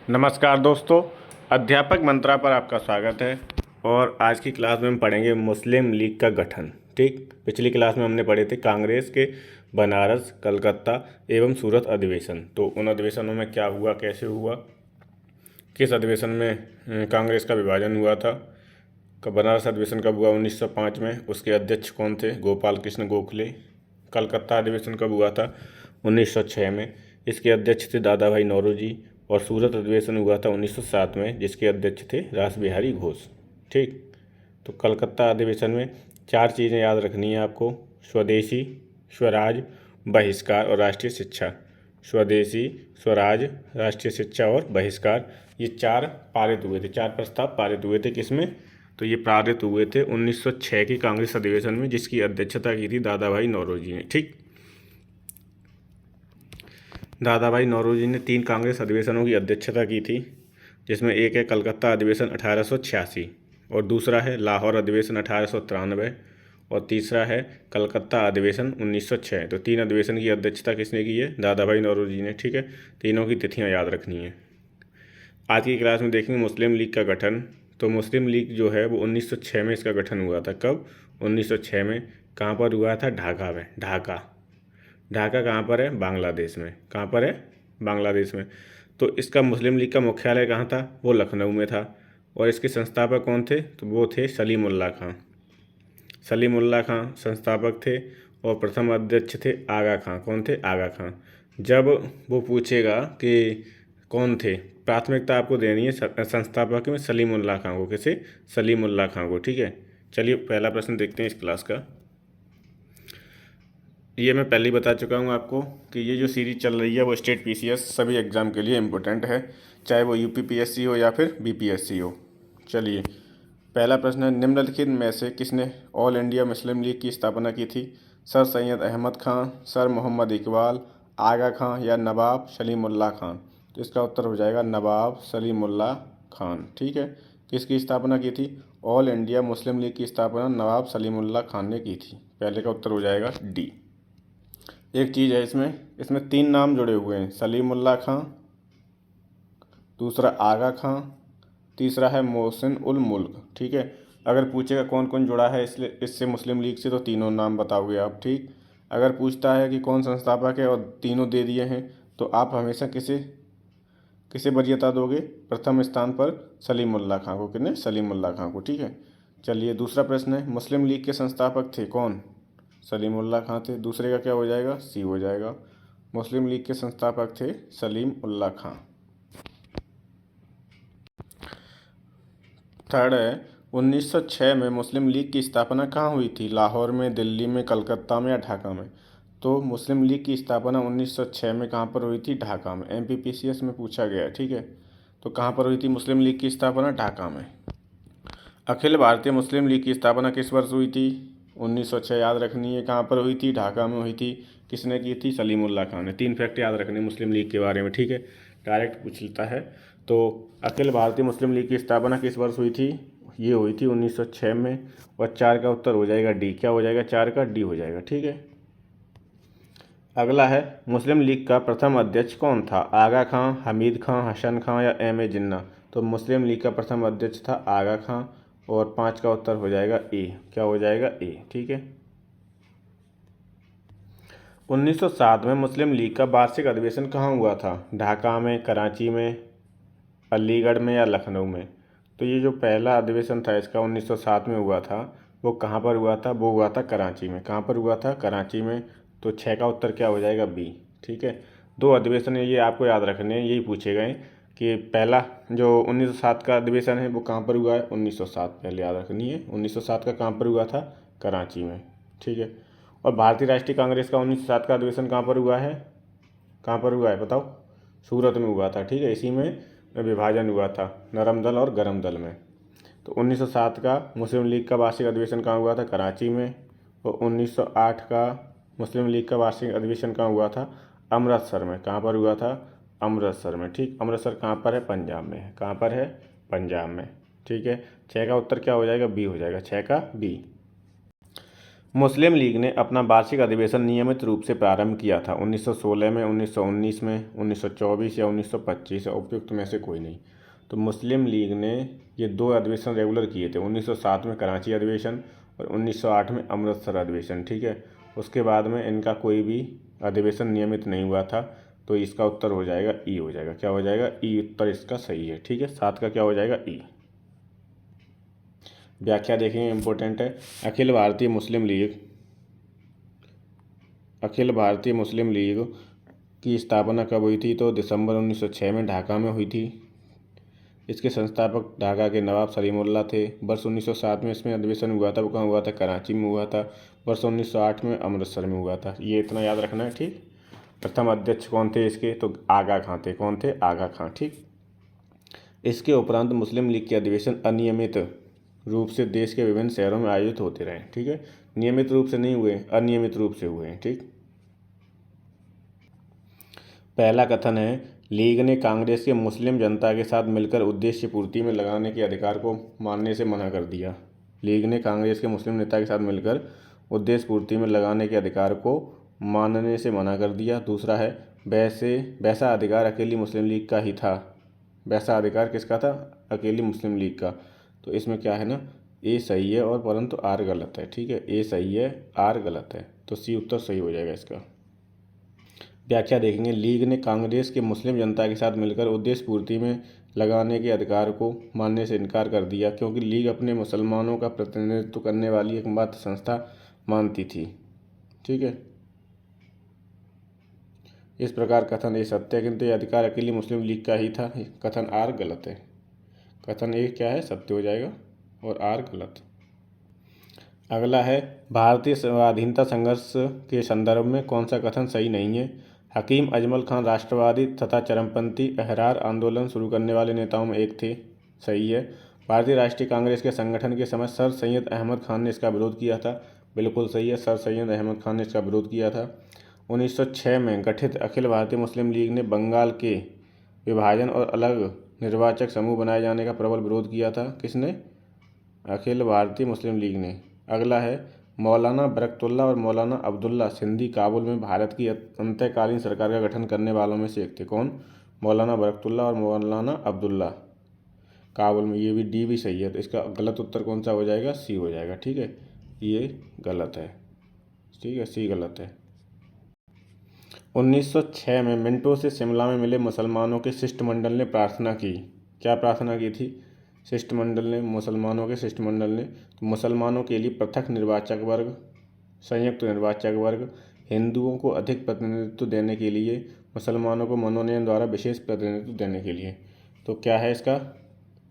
नमस्कार दोस्तों, अध्यापक मंत्रा पर आपका स्वागत है। और आज की क्लास में हम पढ़ेंगे मुस्लिम लीग का गठन। ठीक, पिछली क्लास में हमने पढ़े थे कांग्रेस के बनारस, कलकत्ता एवं सूरत अधिवेशन। तो उन अधिवेशनों में क्या हुआ, कैसे हुआ, किस अधिवेशन में कांग्रेस का विभाजन हुआ था। बनारस अधिवेशन कब हुआ? 1905 में। उसके अध्यक्ष कौन थे? गोपाल कृष्ण गोखले। कलकत्ता अधिवेशन कब हुआ था? 1906 में। इसके अध्यक्ष थे दादा भाई नौरोजी। और सूरत अधिवेशन हुआ था 1907 में, जिसके अध्यक्ष थे रास बिहारी घोष। ठीक, तो कलकत्ता अधिवेशन में 4 चीज़ें याद रखनी है आपको: स्वदेशी, स्वराज, बहिष्कार और राष्ट्रीय शिक्षा। स्वदेशी, स्वराज, राष्ट्रीय शिक्षा और बहिष्कार, ये 4 पारित हुए थे। 4 प्रस्ताव पारित हुए थे। किसमें? तो ये पारित हुए थे 1906 की कांग्रेस अधिवेशन में, जिसकी अध्यक्षता की थी दादा भाई नौरोजी ने। ठीक, दादा भाई नौरोजी ने 3 कांग्रेस अधिवेशनों की अध्यक्षता की थी, जिसमें एक है कलकत्ता अधिवेशन 1886 और दूसरा है लाहौर अधिवेशन 1893 और तीसरा है कलकत्ता अधिवेशन 1906। तो 3 अधिवेशन की अध्यक्षता किसने की है? दादा भाई नौरोजी ने। ठीक है, तीनों की तिथियां याद रखनी है। आज की क्लास में देखेंगे मुस्लिम लीग का गठन। तो मुस्लिम लीग जो है वो 1906 में इसका गठन हुआ था। कब? 1906 में। कहाँ पर हुआ था? ढाका में। ढाका ढाका कहाँ पर है? बांग्लादेश में। कहाँ पर है? बांग्लादेश में। तो इसका मुस्लिम लीग का मुख्यालय कहाँ था? वो लखनऊ में था। और इसके संस्थापक कौन थे? तो वो थे सलीमुल्लाह खां। सलीमुल्लाह खां संस्थापक थे और प्रथम अध्यक्ष थे आगा खां। कौन थे? आगा खां। जब वो पूछेगा कि कौन थे, प्राथमिकता आपको देनी है संस्थापक में सलीमुल्लाह खां को। किसे? सलीमुल्लाह खां को। ठीक है, चलिए पहला प्रश्न देखते हैं इस क्लास का। ये मैं पहले ही बता चुका हूँ आपको कि ये जो सीरीज चल रही है वो स्टेट पीसीएस सभी एग्ज़ाम के लिए इम्पोर्टेंट है, चाहे वो यूपीपीएससी हो या फिर बीपीएससी हो। चलिए पहला प्रश्न है, निम्नलिखित में से किसने ऑल इंडिया मुस्लिम लीग की स्थापना की थी? सर सैयद अहमद खां, सर मोहम्मद इकबाल, आगा खां या नवाब सलीमुल्लाह खान? तो इसका उत्तर हो जाएगा नवाब सलीमुल्लाह खान। ठीक है, किसकी स्थापना की थी? ऑल इंडिया मुस्लिम लीग की स्थापना नवाब सलीमुल्लाह खान ने की थी। पहले का उत्तर हो जाएगा डी। एक चीज़ है इसमें 3 नाम जुड़े हुए हैं, सलीमुल्लाह खां, दूसरा आगा खां, तीसरा है मोहसिन उल मुल्क। ठीक है, अगर पूछेगा कौन कौन जुड़ा है इसलिए इससे मुस्लिम लीग से, तो तीनों नाम बताओगे आप। ठीक, अगर पूछता है कि कौन संस्थापक है और तीनों दे दिए हैं, तो आप हमेशा किसे किसे वरीयता दोगे? प्रथम स्थान पर सलीमुल्लाह खां को। कितने? सलीमुल्लाह खां को। ठीक है, चलिए दूसरा प्रश्न है, मुस्लिम लीग के संस्थापक थे कौन? सलीमुल्लाह खां थे। दूसरे का क्या हो जाएगा? सी हो जाएगा। मुस्लिम लीग के संस्थापक थे सलीम उल्लाह खां। थर्ड है, 1906 में मुस्लिम लीग की स्थापना कहाँ हुई थी? लाहौर में, दिल्ली में, कलकत्ता में या ढाका में? तो मुस्लिम लीग की स्थापना 1906 में कहाँ पर हुई थी? ढाका में। एमपीपीसीएस में पूछा गया। ठीक है, तो कहाँ पर हुई थी मुस्लिम लीग की स्थापना? ढाका में। अखिल भारतीय मुस्लिम लीग की स्थापना किस वर्ष हुई थी? 1906 याद रखनी है। कहाँ पर हुई थी? ढाका में हुई थी। किसने की थी? सलीमुल्लाह खान ने। 3 फैक्ट याद रखने मुस्लिम लीग के बारे में। ठीक है, डायरेक्ट पूछ लेता है। तो अखिल भारतीय मुस्लिम लीग की स्थापना किस वर्ष हुई थी? ये हुई थी 1906 में। और 4 का उत्तर हो जाएगा डी। क्या हो जाएगा? 4 का डी हो जाएगा। ठीक है, अगला है, मुस्लिम लीग का प्रथम अध्यक्ष कौन था? आगा खां, हमीद खां, हसन खां या एम ए जिन्ना? तो मुस्लिम लीग का प्रथम अध्यक्ष था आगा खां और 5 का उत्तर हो जाएगा ए। क्या हो जाएगा? ए। ठीक है, 1907 में मुस्लिम लीग का वार्षिक अधिवेशन कहाँ हुआ था? ढाका में, कराची में, अलीगढ़ में या लखनऊ में? तो ये जो पहला अधिवेशन था इसका 1907 में हुआ था, वो कहाँ पर हुआ था? वो हुआ था कराची में। कहाँ पर हुआ था? कराची में। तो 6 का उत्तर क्या हो जाएगा? बी। ठीक है, 2 अधिवेशन है ये आपको याद रखने हैं, यही पूछे गए कि पहला जो 1907 का अधिवेशन है वो कहाँ पर हुआ है? 1907 पहले याद रखनी है। 1907 का कहाँ पर हुआ था? कराची में। ठीक है, और भारतीय राष्ट्रीय कांग्रेस का 1907 का अधिवेशन कहाँ पर हुआ है? कहाँ पर हुआ है बताओ? सूरत में हुआ था। ठीक है, इसी में विभाजन हुआ था नरम दल और गरम दल में। तो 1907 का मुस्लिम लीग का वार्षिक अधिवेशन कहाँ हुआ था? कराची में। और 1908 का मुस्लिम लीग का वार्षिक अधिवेशन कहाँ हुआ था? अमृतसर में। कहाँ पर हुआ था? अमृतसर में। ठीक, अमृतसर कहाँ पर है? पंजाब में है। कहाँ पर है? पंजाब में। ठीक है, 6 का उत्तर क्या हो जाएगा? बी हो जाएगा। 6 का बी। मुस्लिम लीग ने अपना वार्षिक अधिवेशन नियमित रूप से प्रारंभ किया था 1916 में, 1919 में, 1924 या 1925 या उपयुक्त में से कोई नहीं। तो मुस्लिम लीग ने ये 2 अधिवेशन रेगुलर किए थे, 1907 में कराची अधिवेशन और 1908 में अमृतसर अधिवेशन। ठीक है, उसके बाद में इनका कोई भी अधिवेशन नियमित नहीं हुआ था। तो इसका उत्तर हो जाएगा ई हो जाएगा। क्या हो जाएगा? ई उत्तर इसका सही है। ठीक है, 7 का क्या हो जाएगा? ई। व्याख्या देखेंगे, इंपॉर्टेंट है। अखिल भारतीय मुस्लिम लीग की स्थापना कब हुई थी? तो दिसंबर 1906 में ढाका में हुई थी। इसके संस्थापक ढाका के नवाब सलीमुल्लाह थे। वर्ष 1907 में इसमें अधिवेशन हुआ था। वो कहाँ हुआ था? कराची में हुआ था। वर्ष 1908 में अमृतसर में हुआ था। ये इतना याद रखना है। ठीक, प्रथम अध्यक्ष कौन थे इसके? तो आगा खां थे। कौन थे? आगा खां। ठीक, इसके उपरांत मुस्लिम लीग के अधिवेशन अनियमित रूप से देश के विभिन्न शहरों में आयोजित होते रहे। ठीक है, नियमित रूप से नहीं हुए, अनियमित रूप से हुए हैं। ठीक, पहला कथन है, लीग ने कांग्रेस के मुस्लिम जनता के साथ मिलकर उद्देश्य पूर्ति में लगाने के अधिकार को मानने से मना कर दिया। लीग ने कांग्रेस के मुस्लिम नेता के साथ मिलकर उद्देश्य पूर्ति में लगाने के अधिकार को मानने से मना कर दिया। दूसरा है, वैसा अधिकार अकेली मुस्लिम लीग का ही था। वैसा अधिकार किसका था? अकेली मुस्लिम लीग का। तो इसमें क्या है ना, ए सही है और परंतु आर गलत है। ठीक है, ए सही है, आर गलत है। तो सी उत्तर सही हो जाएगा इसका। व्याख्या देखेंगे, लीग ने कांग्रेस के मुस्लिम जनता के साथ मिलकर उद्देश्य पूर्ति में लगाने के अधिकार को मानने से इनकार कर दिया, क्योंकि लीग अपने मुसलमानों का प्रतिनिधित्व करने वाली एकमात्र संस्था मानती थी। ठीक है, इस प्रकार कथन ए सत्य है, किंतु यह अधिकार अकेली मुस्लिम लीग का ही था। कथन आर गलत है। कथन ए क्या है? सत्य हो जाएगा और आर गलत। अगला है, भारतीय स्वाधीनता संघर्ष के संदर्भ में कौन सा कथन सही नहीं है? हकीम अजमल खान राष्ट्रवादी तथा चरमपंथी अहरार आंदोलन शुरू करने वाले नेताओं में एक थे। सही है। भारतीय राष्ट्रीय कांग्रेस के संगठन के समय सर सैयद अहमद खान ने इसका विरोध किया था। बिल्कुल सही है, सर सैयद अहमद खान ने इसका विरोध किया था। 1906 में गठित अखिल भारतीय मुस्लिम लीग ने बंगाल के विभाजन और अलग निर्वाचक समूह बनाए जाने का प्रबल विरोध किया था। किसने? अखिल भारतीय मुस्लिम लीग ने। अगला है, मौलाना बरकतुल्ला और मौलाना अब्दुल्ला सिंधी काबुल में भारत की अंतःकालीन सरकार का गठन करने वालों में से एक थे। कौन? मौलाना बरकतुल्ला और मौलाना अब्दुल्ला काबुल में। ये भी डी भी सही है। तो इसका गलत उत्तर कौन सा हो जाएगा? सी हो जाएगा। ठीक है, ये गलत है। ठीक है, सी गलत है। 1906 में मिंटो से शिमला में मिले मुसलमानों के शिष्टमंडल ने प्रार्थना की। क्या प्रार्थना की थी? मुसलमानों के शिष्टमंडल ने मुसलमानों के लिए पृथक निर्वाचक वर्ग, संयुक्त निर्वाचक वर्ग, हिंदुओं को अधिक प्रतिनिधित्व देने के लिए, मुसलमानों को मनोनयन द्वारा विशेष प्रतिनिधित्व देने के लिए। तो क्या है इसका?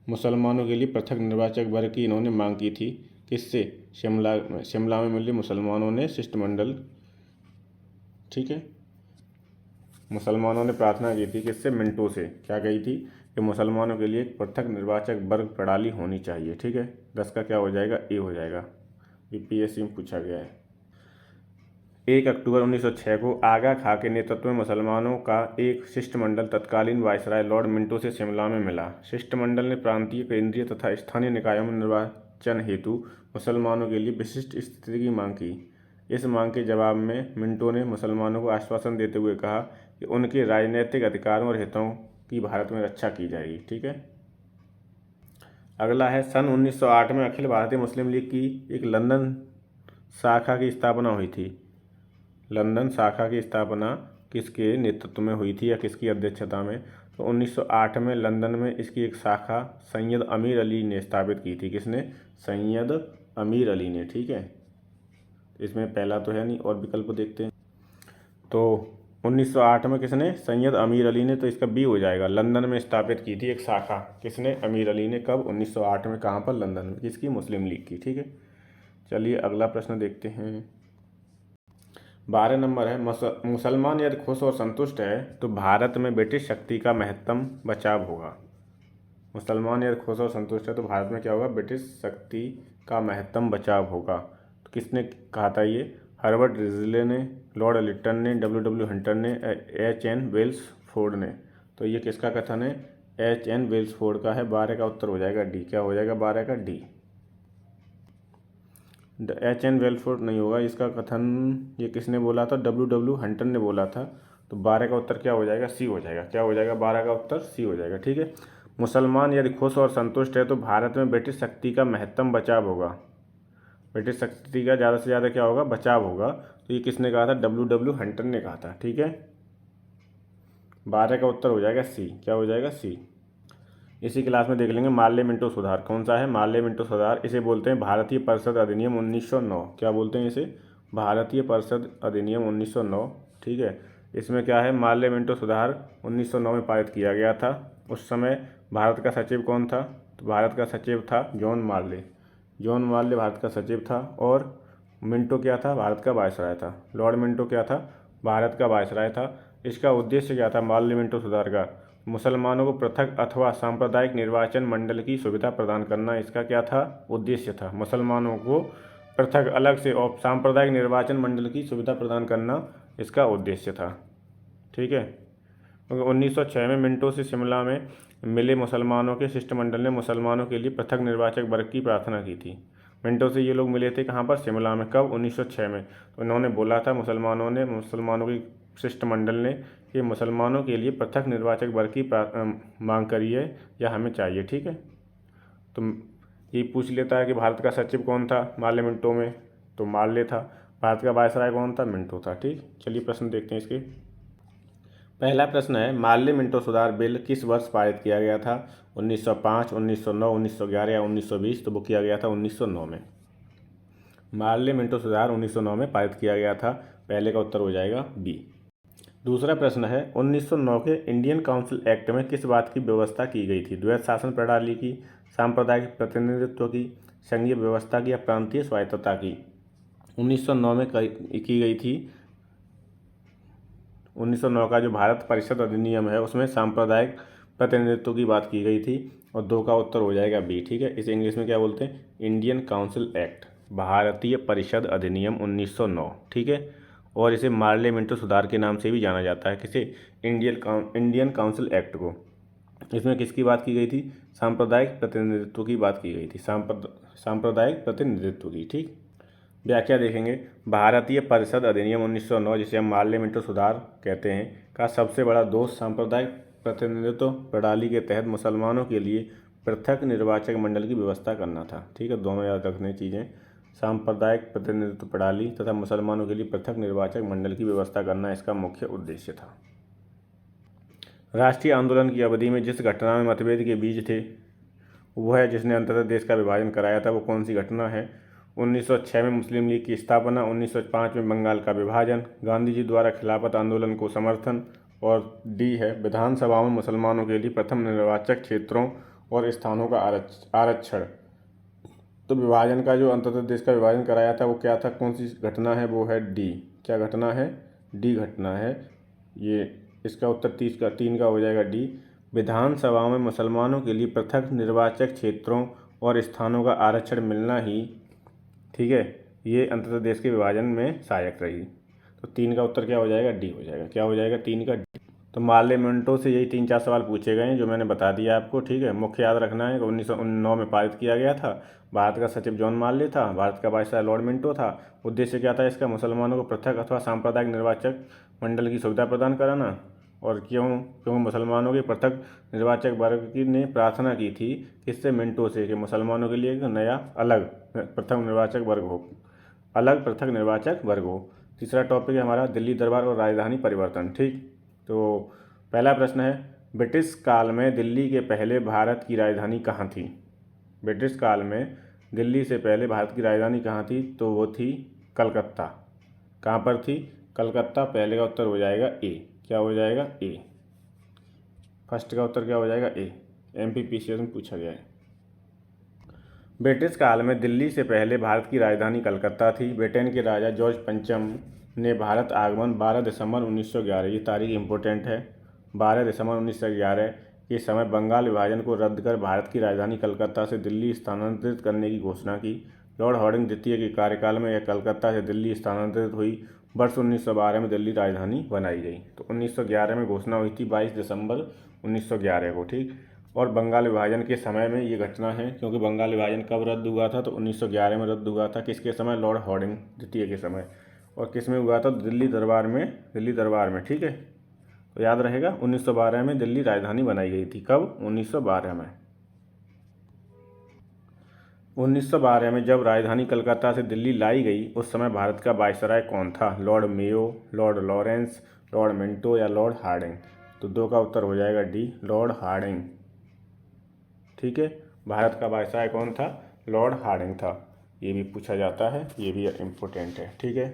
मुसलमानों के लिए पृथक निर्वाचक वर्ग की इन्होंने मांग की थी। किससे? शिमला में मिले मुसलमानों ने शिष्टमंडल। ठीक है, मुसलमानों ने प्रार्थना की थी। किससे? मिंटो से। क्या कही थी? कि मुसलमानों के लिए एक पृथक निर्वाचक वर्ग प्रणाली होनी चाहिए। ठीक है, 10 का क्या हो जाएगा? ए हो जाएगा। बीपीएससी में पूछा गया है। 1 अक्टूबर 1906 को आगा खां के नेतृत्व में मुसलमानों का एक शिष्टमंडल तत्कालीन वायसराय लॉर्ड मिंटो से शिमला में मिला। शिष्टमंडल ने प्रांतीय, केंद्रीय तथा स्थानीय निकायों में निर्वाचन हेतु मुसलमानों के लिए विशिष्ट स्थिति की मांग की। इस मांग के जवाब में मिंटो ने मुसलमानों को आश्वासन देते हुए कहा कि उनके राजनीतिक अधिकारों और हितों की भारत में रक्षा की जाएगी। ठीक है, अगला है, सन 1908 में अखिल भारतीय मुस्लिम लीग की एक लंदन शाखा की स्थापना हुई थी। लंदन शाखा की स्थापना किसके नेतृत्व में हुई थी या किसकी अध्यक्षता में? तो 1908 में लंदन में इसकी एक शाखा सैयद अमीर अली ने स्थापित की थी। किसने? सैयद अमीर अली ने। ठीक है, इसमें पहला तो है नहीं और विकल्प देखते हैं। तो 1908 में किसने? सैयद अमीर अली ने। तो इसका बी हो जाएगा। लंदन में स्थापित की थी एक शाखा। किसने? अमीर अली ने। कब? 1908 में। कहाँ पर? लंदन में। किसकी? मुस्लिम लीग की। ठीक है, चलिए अगला प्रश्न देखते हैं। 12 नंबर है, मुसलमान यदि खुश और संतुष्ट है तो भारत में ब्रिटिश शक्ति का महत्तम बचाव होगा। मुसलमान यदि खुश और संतुष्ट है तो भारत में क्या होगा? ब्रिटिश शक्ति का महत्तम बचाव होगा। तो किसने कहा था ये? हर्बर्ट रिजले ने, लॉर्ड लिटन ने, डब्ल्यू हंटर ने, एच.एन. वेल्सफोर्ड ने। तो ये किसका कथन है? एच.एन. वेल्सफोर्ड का है। 12 का उत्तर हो जाएगा डी। क्या हो जाएगा? 12 का डी। HN वेलफोर्ड नहीं होगा, इसका कथन ये किसने बोला था? W हंटर ने बोला था। तो 12 का उत्तर क्या हो जाएगा? सी हो जाएगा। क्या हो जाएगा? 12 का उत्तर सी हो जाएगा। ठीक है। मुसलमान यदि खुश और संतुष्ट है तो भारत में ब्रिटिश शक्ति का महत्तम बचाव होगा। ब्रिटिश शक्ति का ज़्यादा से ज़्यादा क्या होगा? बचाव होगा। तो ये किसने कहा था? W हंटर ने कहा था। ठीक है। 12 का उत्तर हो जाएगा सी। क्या हो जाएगा? सी। इसी क्लास में देख लेंगे मार्ले मिंटो सुधार। कौन सा है? मार्ले मिंटो सुधार। इसे बोलते हैं भारतीय परिषद अधिनियम 1909। क्या बोलते हैं इसे? भारतीय परिषद अधिनियम 1909। ठीक है। इसमें क्या है? मार्ले मिंटो सुधार 1909 में पारित किया गया था। उस समय भारत का सचिव कौन था? तो भारत का सचिव था जॉन मार्ले। जॉन मार्ले भारत का सचिव था। और मिंटो क्या था? भारत का वायसराय था। लॉर्ड मिंटो क्या था? भारत का वायसराय था। इसका उद्देश्य क्या था मार्ले मिंटो सुधार का? मुसलमानों को पृथक अथवा सांप्रदायिक निर्वाचन मंडल की सुविधा प्रदान करना इसका क्या था? उद्देश्य था। मुसलमानों को पृथक अलग से और सांप्रदायिक निर्वाचन मंडल की सुविधा प्रदान करना इसका उद्देश्य था। ठीक है। क्योंकि 1906 में मिंटो से शिमला में मिले मुसलमानों के शिष्टमंडल ने मुसलमानों के लिए पृथक निर्वाचक वर्ग की प्रार्थना की थी। मिंटो से ये लोग मिले थे कहाँ पर? शिमला में। कब? 1906 में। तो उन्होंने बोला था मुसलमानों की शिष्टमंडल ने कि मुसलमानों के लिए पृथक निर्वाचक वर्ग की मांग करी है या हमें चाहिए। ठीक है। तो ये पूछ लेता है कि भारत का सचिव कौन था मार्ले मिंटो में? तो मार्ले था। भारत का वायसराय कौन था? मिंटो था। ठीक। चलिए प्रश्न देखते हैं इसके। पहला प्रश्न है मार्ले मिंटो सुधार बिल किस वर्ष पारित किया गया था? 1905, 1909, 1911 या 1920? तो वो किया गया था 1909 में। मार्ले मिंटो सुधार 1909 में पारित किया गया था। पहले का उत्तर हो जाएगा बी। दूसरा प्रश्न है 1909 के इंडियन काउंसिल एक्ट में किस बात की व्यवस्था की गई थी? द्वैध शासन प्रणाली की, सांप्रदायिक प्रतिनिधित्व की, संघीय व्यवस्था की या प्रांतीय स्वायत्तता की? 1909 में की गई थी। 1909 का जो भारत परिषद अधिनियम है उसमें सांप्रदायिक प्रतिनिधित्व की बात की गई थी। और 2 का उत्तर हो जाएगा बी। ठीक है। इसे इंग्लिश में क्या बोलते हैं? इंडियन काउंसिल एक्ट, भारतीय परिषद अधिनियम 1909। ठीक है। और इसे मार्ले मिंटो सुधार के नाम से भी जाना जाता है। किसे? इंडियन काउंसिल एक्ट को। इसमें किसकी बात की गई थी? सांप्रदायिक प्रतिनिधित्व की बात की गई थी। सांप्रदायिक प्रतिनिधित्व की। ठीक। व्याख्या देखेंगे। भारतीय परिषद अधिनियम 1909 जिसे हम मार्ले मिंटो सुधार कहते हैं का सबसे बड़ा दोष सांप्रदायिक प्रतिनिधित्व प्रणाली के तहत मुसलमानों के लिए पृथक निर्वाचक मंडल की व्यवस्था करना था। ठीक है। दोनों याद रखने चीज़ें। सांप्रदायिक प्रतिनिधित्व प्रणाली तथा मुसलमानों के लिए पृथक निर्वाचक मंडल की व्यवस्था करना इसका मुख्य उद्देश्य था। राष्ट्रीय आंदोलन की अवधि में जिस घटना में मतभेद के बीज थे वह है जिसने अंततः देश का विभाजन कराया था, वो कौन सी घटना है? 1906 में मुस्लिम लीग की स्थापना, 1905 में बंगाल का विभाजन, गांधी जी द्वारा खिलाफत आंदोलन को समर्थन, और डी है विधानसभा में मुसलमानों के लिए प्रथम निर्वाचक क्षेत्रों और स्थानों का आरक्षण। तो विभाजन का जो अंततः देश का विभाजन कराया था वो क्या था? कौन सी घटना है? वो है डी। क्या घटना है? डी घटना है ये। इसका उत्तर 3 का हो जाएगा डी। विधानसभा में मुसलमानों के लिए पृथक निर्वाचक क्षेत्रों और स्थानों का आरक्षण मिलना ही, ठीक है, ये अंततः देश के विभाजन में सहायक रही। तो 3 का उत्तर क्या हो जाएगा? डी हो जाएगा। क्या हो जाएगा? 3 का डी। तो मार्ले मिंटो से यही 3-4 सवाल पूछे गए हैं जो मैंने बता दिया आपको। ठीक है। मुख्य याद रखना है कि 1909 में पारित किया गया था। भारत का सचिव जॉन मार्ले था। भारत का वायसराय लॉर्ड मिंटो था। उद्देश्य क्या था इसका? मुसलमानों को पृथक अथवा सांप्रदायिक निर्वाचक मंडल की सुविधा प्रदान कराना। और क्यों मुसलमानों के पृथक निर्वाचक वर्ग की ने प्रार्थना की थी किससे? मिंटो से, कि मुसलमानों के लिए एक नया अलग पृथक निर्वाचक वर्ग हो, अलग पृथक निर्वाचक वर्ग हो। तीसरा टॉपिक है हमारा दिल्ली दरबार और राजधानी परिवर्तन। ठीक। तो पहला प्रश्न है ब्रिटिश काल में दिल्ली के पहले भारत की राजधानी कहाँ थी? ब्रिटिश काल में दिल्ली से पहले भारत की राजधानी कहाँ थी? तो वो थी कलकत्ता। कहाँ पर थी? कलकत्ता। पहले का उत्तर हो जाएगा ए। क्या हो जाएगा? ए। फर्स्ट का उत्तर क्या हो जाएगा? ए। MPPCS में पूछा गया है। ब्रिटिश काल में दिल्ली से पहले भारत की राजधानी कलकत्ता थी। ब्रिटेन के राजा जॉर्ज पंचम ने भारत आगमन 12 दिसंबर 1911, ये तारीख इम्पोर्टेंट है, 12 दिसंबर 1911 के समय बंगाल विभाजन को रद्द कर भारत की राजधानी कलकत्ता से दिल्ली स्थानांतरित करने की घोषणा की। लॉर्ड हार्डिंग द्वितीय के कार्यकाल में यह कलकत्ता से दिल्ली स्थानांतरित हुई। वर्ष 1912 में दिल्ली राजधानी बनाई गई। तो 1911 में घोषणा हुई थी 22 दिसंबर 1911 को। ठीक। और बंगाल विभाजन के समय में ये घटना है, क्योंकि बंगाल विभाजन कब रद्द हुआ था, तो 1911 में रद्द हुआ था। किसके समय? लॉर्ड हार्डिंग द्वितीय के समय। और किस में हुआ था? दिल्ली दरबार में। ठीक है, तो याद रहेगा 1912 में दिल्ली राजधानी बनाई गई थी। कब? 1912 में। 1912 में जब राजधानी कलकत्ता से दिल्ली लाई गई, उस समय भारत का वायसराय कौन था? Lord Mayo, Lord Lawrence, Lord Minto या लॉर्ड हार्डिंग? तो दो का उत्तर हो जाएगा डी, लॉर्ड हार्डिंग। ठीक है, भारत का वायसराय कौन था? लॉर्ड हार्डिंग था। ये भी पूछा जाता है, ये भी इम्पोर्टेंट है। ठीक है,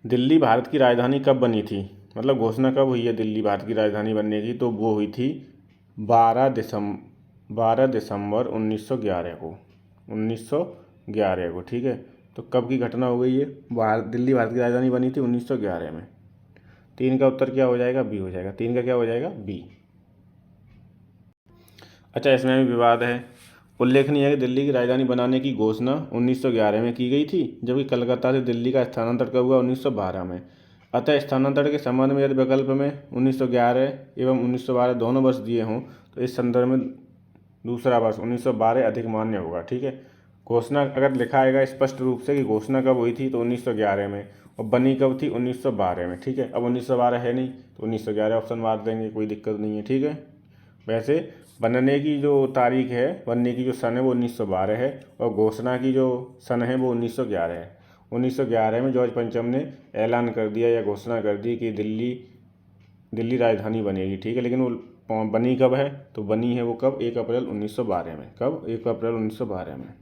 दिल्ली भारत की राजधानी कब बनी थी, मतलब घोषणा कब हुई है दिल्ली भारत की राजधानी बनने की? तो वो हुई थी 12 दिसंबर 1911 को। 1911 को। ठीक है, तो कब की घटना हो गई है? दिल्ली भारत की राजधानी बनी थी 1911 में। 3 का उत्तर क्या हो जाएगा? बी हो जाएगा। 3 का क्या हो जाएगा? बी। अच्छा, इसमें भी विवाद है। उल्लेखनीय है कि दिल्ली की राजधानी बनाने की घोषणा 1911 में की गई थी, जबकि कलकत्ता से दिल्ली का स्थानांतरण कब हुआ? 1912 में। अतः स्थानांतरण के संबंध में यदि विकल्प में 1911 एवं 1912 दोनों वर्ष दिए हों, तो इस संदर्भ में दूसरा वर्ष 1912 अधिक मान्य होगा। ठीक है, घोषणा अगर लिखा आएगा स्पष्ट रूप से कि घोषणा कब हुई थी, तो 1911 में, और बनी कब थी? 1912 में। ठीक है, अब 1912 है नहीं, तो 1911 ऑप्शन मार देंगे, कोई दिक्कत नहीं है। ठीक है, वैसे बनने की जो तारीख है, बनने की जो सन है वो 1912 है, और घोषणा की जो सन है वो 1911 है। 1911 में जॉर्ज पंचम ने ऐलान कर दिया या घोषणा कर दी कि दिल्ली राजधानी बनेगी। ठीक है, लेकिन वो बनी कब है? तो बनी है वो कब? 1 अप्रैल 1912 में। कब? 1 अप्रैल 1912 में।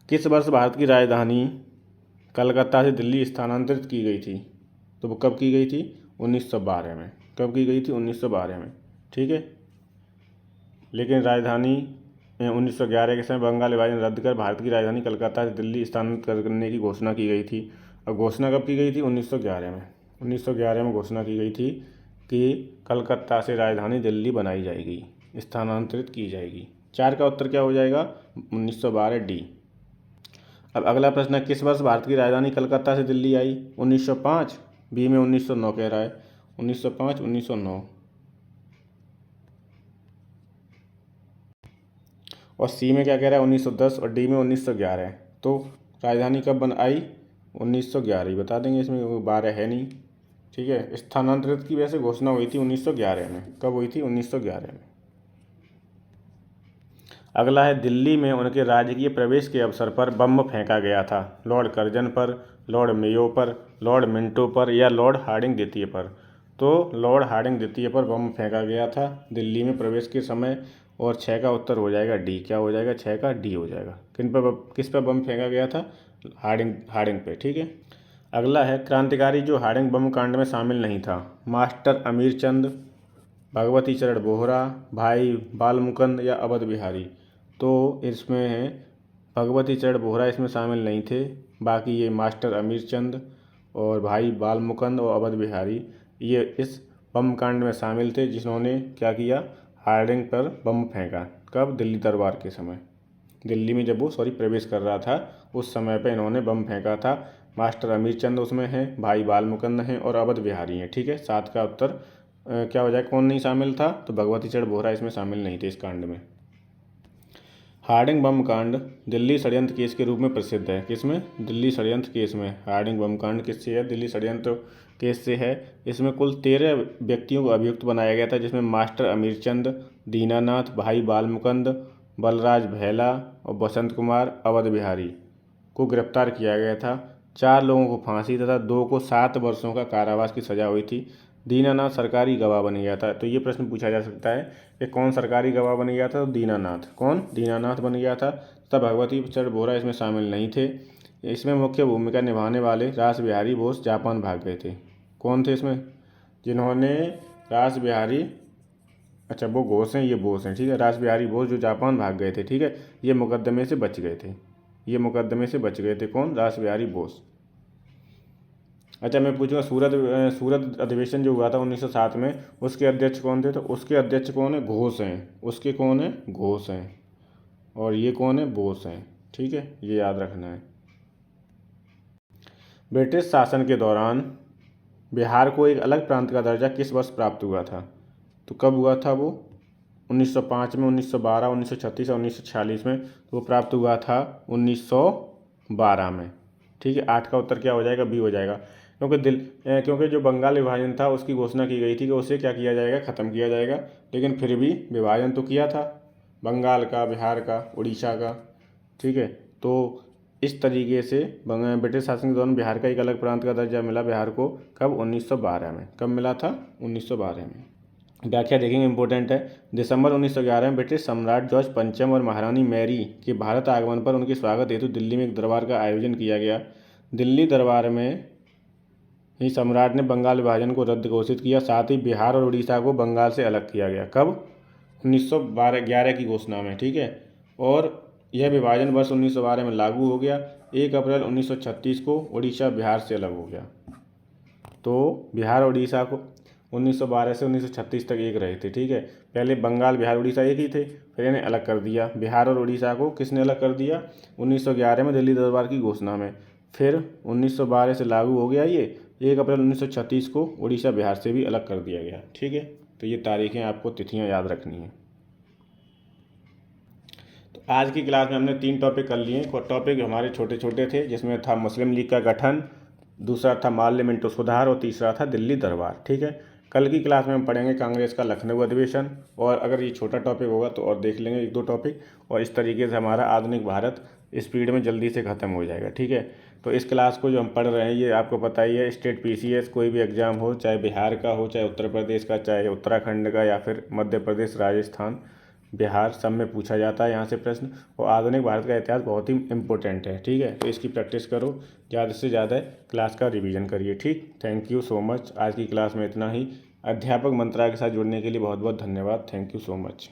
किस वर्ष भारत की राजधानी कलकत्ता से दिल्ली स्थानांतरित की गई थी? तो वो कब की गई थी? 1912 में। कब की गई थी? 1912 में। ठीक है, लेकिन राजधानी 1911 के समय बंगाल विभाजन रद्द कर भारत की राजधानी कलकत्ता से दिल्ली स्थानांतरित करने की घोषणा की गई थी। और घोषणा कब की गई थी? 1911 में। 1911 में घोषणा की गई थी कि कलकत्ता से राजधानी दिल्ली बनाई जाएगी, स्थानांतरित की जाएगी। 4 का उत्तर क्या हो जाएगा? 1912 डी। अब अगला प्रश्न है, किस वर्ष भारत की राजधानी कलकत्ता से दिल्ली आई? 1905, बी में 1909 कह रहा है। 1905, 1909। और सी में क्या कह रहा है? 1910, और डी में 1911 है। तो राजधानी कब बन आई? 1911 ही बता देंगे, इसमें 12 है नहीं। ठीक है, स्थानांतरित की वैसे घोषणा हुई थी 1911 में। कब हुई थी? 1911 में। अगला है, दिल्ली में उनके राजकीय प्रवेश के अवसर पर बम फेंका गया था। लॉर्ड कर्जन पर, लॉर्ड मेयो पर, लॉर्ड मिंटो पर या लॉर्ड हार्डिंग द्वितीय पर? तो लॉर्ड हार्डिंग द्वितीय पर बम फेंका गया था दिल्ली में प्रवेश के समय। और 6 का उत्तर हो जाएगा डी। क्या हो जाएगा? 6 का डी हो जाएगा। किस पर बम फेंका गया था? हार्डिंग पे। ठीक है, अगला है, क्रांतिकारी जो हार्डिंग बम कांड में शामिल नहीं था। मास्टर अमीर चंद, भगवती चरण बोहरा, भाई बाल मुकुंद या अवध बिहारी? तो इसमें है भगवती चरण बोहरा इसमें शामिल नहीं थे। बाकी ये मास्टर अमीर चंद और भाई बाल मुकुंद और अवध बिहारी ये इस बम कांड में शामिल थे, जिन्होंने क्या किया? हार्डिंग पर बम फेंका। कब? दिल्ली दरबार के समय। दिल्ली में जब वो प्रवेश कर रहा था, उस समय पे इन्होंने बम फेंका था। मास्टर अमीर चंद उसमें हैं, भाई बाल मुकुंद हैं और अवध बिहारी हैं। ठीक है, 7 का उत्तर क्या हो जाए? कौन नहीं शामिल था? तो भगवती चरण बोहरा इसमें शामिल नहीं थे इस कांड में। हार्डिंग बम कांड दिल्ली षड्यंत्र केस के रूप में प्रसिद्ध है। किसमें? दिल्ली षड्यंत्र केस में। हार्डिंग बम कांड किससे है? दिल्ली षड्यंत्र केस से है। इसमें कुल 13 व्यक्तियों को अभियुक्त बनाया गया था, जिसमें मास्टर अमीरचंद, दीनानाथ, भाई बाल मुकुंद, बलराज भैला और बसंत कुमार अवध बिहारी को गिरफ्तार किया गया था। 4 लोगों को फांसी तथा 2 को 7 वर्षों का कारावास की सजा हुई थी। दीनानाथ सरकारी गवाह बन गया था। तो ये प्रश्न पूछा जा सकता है कि कौन सरकारी गवाह बन गया था? तो दीनानाथ। कौन? दीनानाथ बन गया था। तथा भगवती चरण बोहरा इसमें शामिल नहीं थे। इसमें मुख्य भूमिका निभाने वाले रास बिहारी बोस जापान भाग गए थे। कौन थे इसमें? जिन्होंने रास बिहारी, अच्छा वो घोष हैं, ये बोस हैं। ठीक है, रास बिहारी बोस जो जापान भाग गए थे। ठीक है, ये मुकदमे से बच गए थे। ये मुकदमे से बच गए थे। कौन? रास बिहारी बोस। अच्छा, मैं पूछूंगा, सूरत अधिवेशन जो हुआ था 1907 में, उसके अध्यक्ष कौन थे? तो उसके अध्यक्ष कौन है? घोष हैं। उसके कौन है? घोष हैं। और ये कौन है? बोस हैं। ठीक है, ये याद रखना है। ब्रिटिश शासन के दौरान बिहार को एक अलग प्रांत का दर्जा किस वर्ष प्राप्त हुआ था? तो कब हुआ था वो? 1905 में, 1912, 1936 और 1946 में। तो वो प्राप्त हुआ था 1912 में। ठीक है, 8 का उत्तर क्या हो जाएगा? बी हो जाएगा। क्योंकि जो बंगाल विभाजन था उसकी घोषणा की गई थी कि उसे क्या किया जाएगा? ख़त्म किया जाएगा, लेकिन फिर भी विभाजन तो किया था बंगाल का, बिहार का, उड़ीसा का। ठीक है, तो इस तरीके से ब्रिटिश शासन के दौरान बिहार का एक अलग प्रांत का दर्जा मिला बिहार को। कब? 1912 में। कब मिला था? 1912 में। व्याख्या देखेंगे, इंपॉर्टेंट है। दिसंबर 1911 में ब्रिटिश सम्राट जॉर्ज पंचम और महारानी मैरी के भारत आगमन पर उनके स्वागत हेतु दिल्ली में एक दरबार का आयोजन किया गया। दिल्ली दरबार में ही सम्राट ने बंगाल विभाजन को रद्द घोषित किया, साथ ही बिहार और उड़ीसा को बंगाल से अलग किया गया। कब? 1911 की घोषणा में। ठीक है, और यह विभाजन वर्ष 1912 में लागू हो गया। 1 अप्रैल 1936 को उड़ीसा बिहार से अलग हो गया। तो बिहार और उड़ीसा को 1912 से 1936 तक एक रहे थे। ठीक है, पहले बंगाल, बिहार, उड़ीसा एक ही थे, फिर इन्हें अलग कर दिया। बिहार और उड़ीसा को किसने अलग कर दिया? 1911 में दिल्ली दरबार की घोषणा में। फिर 1912 से लागू हो गया ये। 1 अप्रैल 1936 को उड़ीसा बिहार से भी अलग कर दिया गया। ठीक है, तो ये तारीखें आपको, तिथियाँ याद रखनी हैं। तो आज की क्लास में हमने 3 टॉपिक कर लिए। टॉपिक हमारे छोटे छोटे थे, जिसमें था मुस्लिम लीग का गठन, दूसरा था माल्य मिंटो सुधार और तीसरा था दिल्ली दरबार। ठीक है, कल की क्लास में हम पढ़ेंगे कांग्रेस का लखनऊ अधिवेशन, और अगर ये छोटा टॉपिक होगा तो और देख लेंगे 1-2 टॉपिक, और इस तरीके से हमारा आधुनिक भारत स्पीड में जल्दी से ख़त्म हो जाएगा। ठीक है, तो इस क्लास को जो हम पढ़ रहे हैं ये आपको पता ही है, स्टेट PCS कोई भी एग्ज़ाम हो, चाहे बिहार का हो, चाहे उत्तर प्रदेश का, चाहे उत्तराखंड का, या फिर मध्य प्रदेश, राजस्थान, बिहार, सब में पूछा जाता है यहाँ से प्रश्न। और आधुनिक भारत का इतिहास बहुत ही इम्पोर्टेंट है। ठीक है, तो इसकी प्रैक्टिस करो, ज़्यादा से ज़्यादा क्लास का रिवीजन करिए। ठीक, थैंक यू सो मच। आज की क्लास में इतना ही। अध्यापक मंत्रा के साथ जुड़ने के लिए बहुत बहुत धन्यवाद। Thank you so much.